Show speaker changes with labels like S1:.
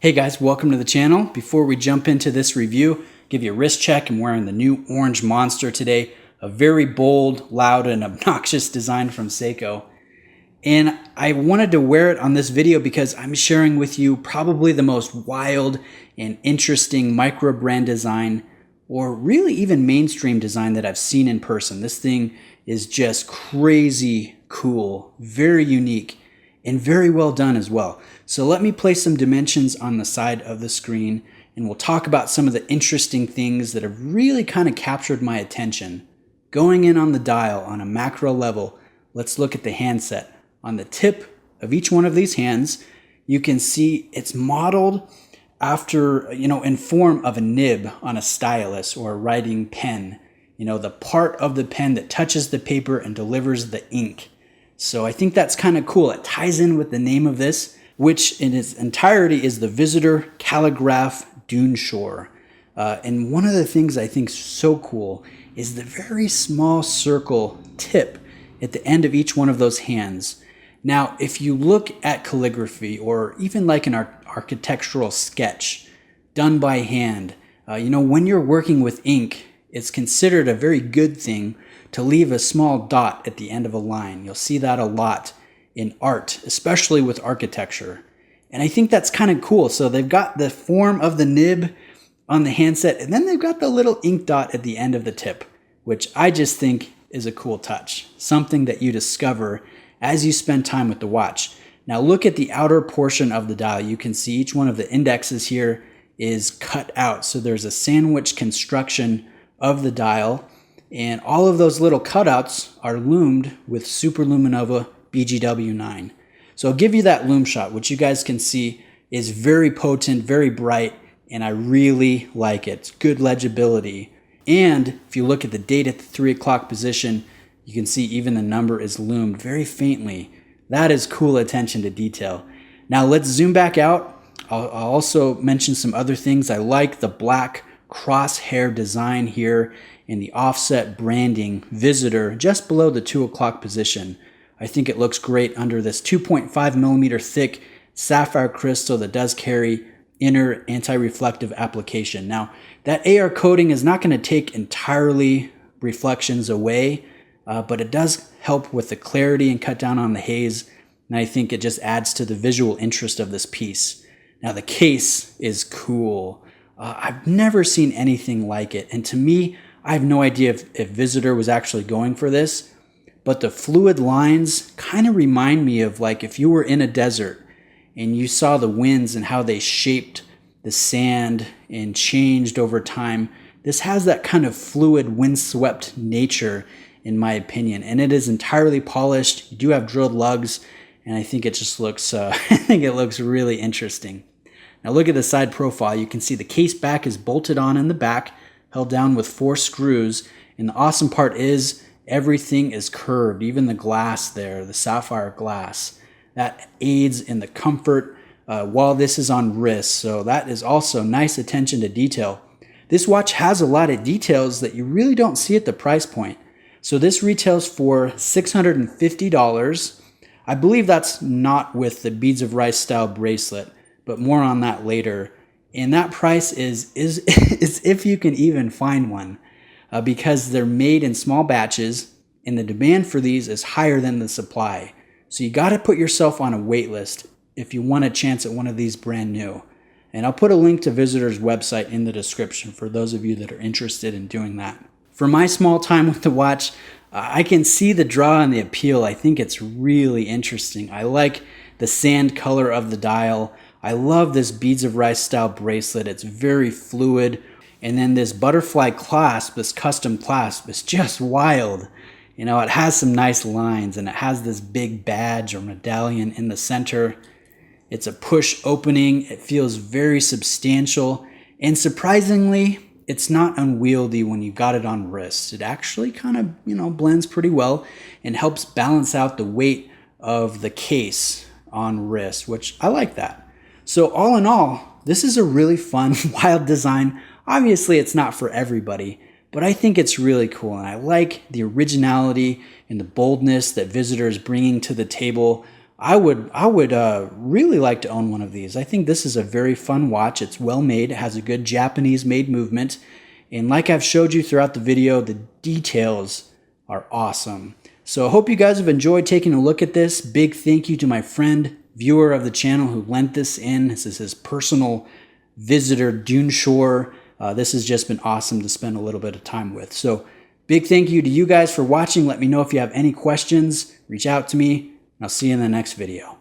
S1: Hey guys, welcome to the channel. Before we jump into this review, give you a wrist check. I'm wearing the new orange Monster today, a very bold, loud, and obnoxious design from Seiko. And I wanted to wear it on this video because I'm sharing with you probably the most wild and interesting micro brand design, or really even mainstream design that I've seen in person. This thing is just crazy cool, very unique, and very well done as well. So let me place some dimensions on the side of the screen, and we'll talk about some of the interesting things that have really kind of captured my attention. Going in on the dial on a macro level, let's look at the handset. On the tip of each one of these hands, you can see it's modeled after, in form of a nib on a stylus or a writing pen. The part of the pen that touches the paper and delivers the ink. So I think that's kind of cool. It ties in with the name of this, which in its entirety is the Visitor Calligraph Duneshore. And one of the things I think is so cool is the very small circle tip at the end of each one of those hands. Now, if you look at calligraphy or even like an architectural sketch done by hand, when you're working with ink, it's considered a very good thing to leave a small dot at the end of a line. You'll see that a lot in art, especially with architecture. And I think that's kind of cool. So they've got the form of the nib on the handset, and then they've got the little ink dot at the end of the tip, which I just think is a cool touch, something that you discover as you spend time with the watch. Now look at the outer portion of the dial. You can see each one of the indexes here is cut out. So there's a sandwich construction of the dial, and all of those little cutouts are loomed with Superluminova BGW9. So I'll give you that loom shot, which you guys can see is very potent, very bright, and I really like it. It's good legibility. And if you look at the date at the 3 o'clock position, you can see even the number is loomed very faintly. That is cool attention to detail. Now let's zoom back out. I'll also mention some other things. I like the black crosshair design here and the offset branding Visitor just below the 2 o'clock position. I think it looks great under this 2.5 millimeter thick sapphire crystal that does carry inner anti-reflective application. Now, that AR coating is not going to take entirely reflections away, but it does help with the clarity and cut down on the haze, and I think it just adds to the visual interest of this piece. Now, the case is cool. I've never seen anything like it, and to me, I have no idea if Visitor was actually going for this, but the fluid lines kind of remind me of like if you were in a desert and you saw the winds and how they shaped the sand and changed over time. This has that kind of fluid, windswept nature, in my opinion, and it is entirely polished. You do have drilled lugs, and I think it just looks, I think it looks really interesting. Now look at the side profile. You can see the case back is bolted on in the back, held down with 4 screws, and the awesome part is everything is curved, even the glass there, the sapphire glass. That aids in the comfort while this is on wrist, so that is also nice attention to detail. This watch has a lot of details that you really don't see at the price point. So this retails for $650. I believe that's not with the Beads of Rice style bracelet, but more on that later. And that price is if you can even find one, because they're made in small batches and the demand for these is higher than the supply. So you got to put yourself on a wait list if you want a chance at one of these brand new. And I'll put a link to Visitor's website in the description for those of you that are interested in doing that. For my small time with the watch, I can see the draw and the appeal. I think it's really interesting. I like the sand color of the dial. I love this Beads of Rice style bracelet. It's very fluid. And then this butterfly clasp, this custom clasp, is just wild. It has some nice lines, and it has this big badge or medallion in the center. It's a push opening. It feels very substantial. And surprisingly, it's not unwieldy when you got it on wrist. It actually kind of, blends pretty well and helps balance out the weight of the case on wrist, which I like that. So all in all, this is a really fun, wild design. Obviously, it's not for everybody, but I think it's really cool. And I like the originality and the boldness that Visitor is bringing to the table. I would really like to own one of these. I think this is a very fun watch. It's well made. It has a good Japanese made movement. And like I've showed you throughout the video, the details are awesome. So I hope you guys have enjoyed taking a look at this. Big thank you to my friend, viewer of the channel, who lent this in. This is his personal visitor, Duneshore. This has just been awesome to spend a little bit of time with. So big thank you to you guys for watching. Let me know if you have any questions. Reach out to me. I'll see you in the next video.